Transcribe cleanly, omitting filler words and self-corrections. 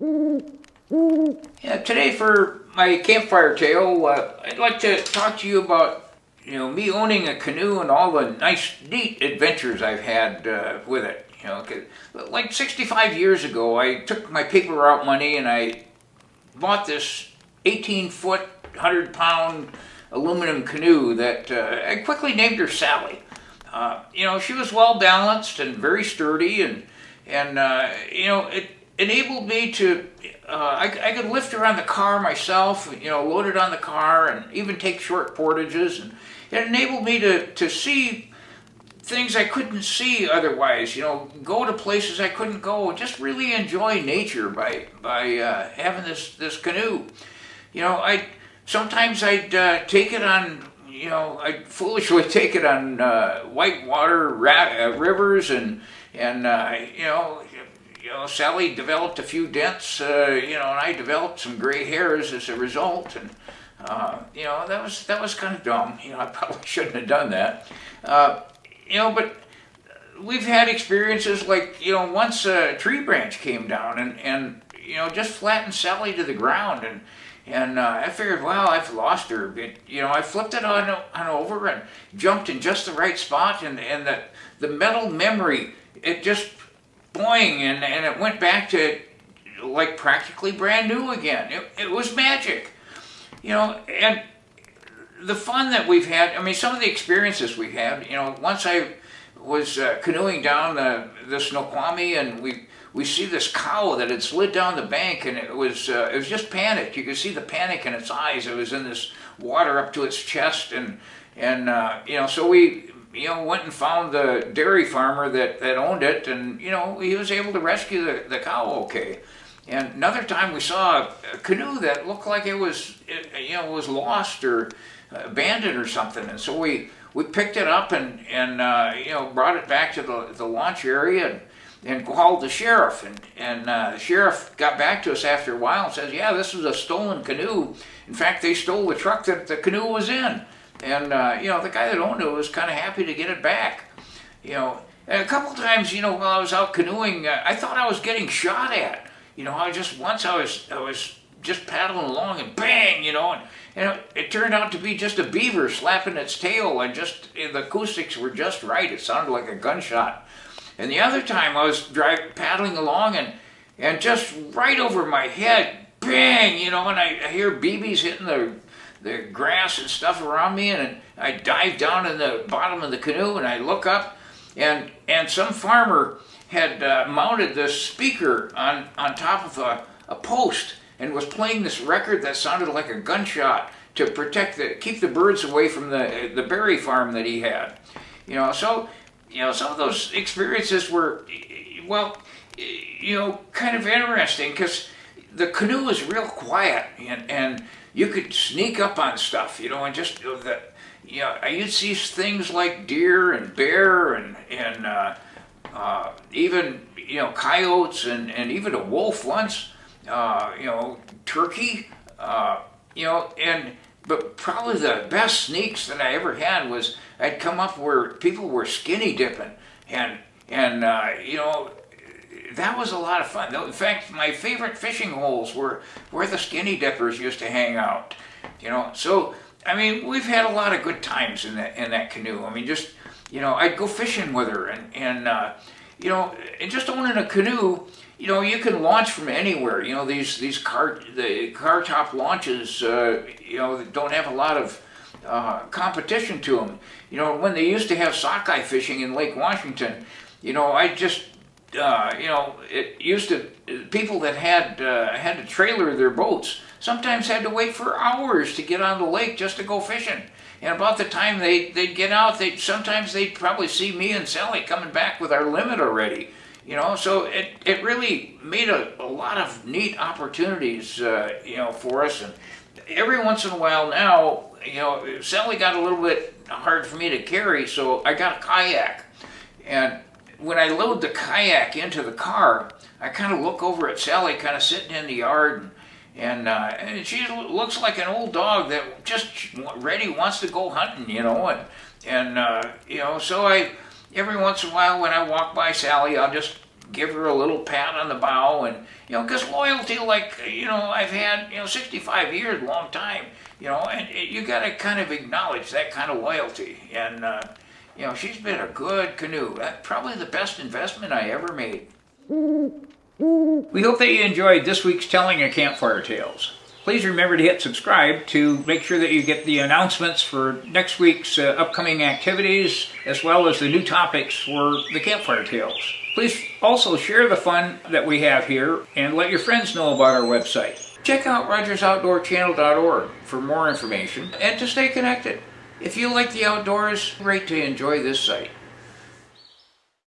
Yeah, today for my campfire tale, I'd like to talk to you about, me owning a canoe and all the nice, neat adventures I've had with it. 'Cause like 65 years ago, I took my paper route money and I bought this 18-foot, 100-pound aluminum canoe that I quickly named her Sally. She was well balanced and very sturdy, and it enabled me to. I could lift her on the car myself, load it on the car, and even take short portages. And it enabled me to see things I couldn't see otherwise. Go to places I couldn't go. Just really enjoy nature by having this canoe. I sometimes I'd take it on. I'd foolishly take it on whitewater rivers, and Sally developed a few dents, and I developed some gray hairs as a result, and that was kind of dumb. I probably shouldn't have done that. But we've had experiences like, once a tree branch came down and just flattened Sally to the ground, and I figured, well, I've lost her. But, I flipped it on over and jumped in just the right spot, and the metal memory, it just boing, and it went back to like practically brand new again. It was magic, and the fun that we've had. I mean, some of the experiences we've had. Once I was canoeing down the Snoqualmie, and we see this cow that had slid down the bank, and it was just panicked. You could see the panic in its eyes. It was in this water up to its chest, and so we went and found the dairy farmer that owned it, and he was able to rescue the cow okay. And another time we saw a canoe that looked like it was lost or abandoned or something, and so we picked it up and brought it back to the launch area and called the sheriff, and the sheriff got back to us after a while and says, yeah, this was a stolen canoe. In fact, they stole the truck that the canoe was in. And, the guy that owned it was kind of happy to get it back. And a couple times, while I was out canoeing, I thought I was getting shot at. Once I was just paddling along and bang, and it turned out to be just a beaver slapping its tail, and the acoustics were just right. It sounded like a gunshot. And the other time I was paddling along, and just right over my head, bang, and I hear BBs hitting the grass and stuff around me, and I dive down in the bottom of the canoe, and I look up, and some farmer had mounted this speaker on top of a post and was playing this record that sounded like a gunshot to keep the birds away from the berry farm that he had. So some of those experiences were, well, kind of interesting, because the canoe is real quiet, and you could sneak up on stuff, and just you'd see things like deer and bear and even coyotes and even a wolf once, turkey, but probably the best sneaks that I ever had was I'd come up where people were skinny dipping, and that was a lot of fun. In fact, my favorite fishing holes were where the skinny dippers used to hang out. So I mean, we've had a lot of good times in that canoe. I mean, just I'd go fishing with her, and just owning a canoe. You can launch from anywhere. These car top launches. Don't have a lot of competition to them. When they used to have sockeye fishing in Lake Washington, it used to, people that had to trailer their boats sometimes had to wait for hours to get on the lake just to go fishing. And about the time they'd get out, sometimes they'd probably see me and Sally coming back with our limit already. So it really made a lot of neat opportunities, for us. And every once in a while now, Sally got a little bit hard for me to carry, so I got a kayak. And when I load the kayak into the car, I kind of look over at Sally kind of sitting in the yard, and she looks like an old dog that just ready wants to go hunting, so every once in a while when I walk by Sally, I'll just give her a little pat on the bow, and because loyalty, like I've had 65 years, long time, and you got to kind of acknowledge that kind of loyalty, and she's been a good canoe. Probably the best investment I ever made. We hope that you enjoyed this week's telling of Campfire Tales. Please remember to hit subscribe to make sure that you get the announcements for next week's upcoming activities, as well as the new topics for the Campfire Tales. Please also share the fun that we have here and let your friends know about our website. Check out RogersOutdoorChannel.org for more information and to stay connected. If you like the outdoors, great to enjoy this site.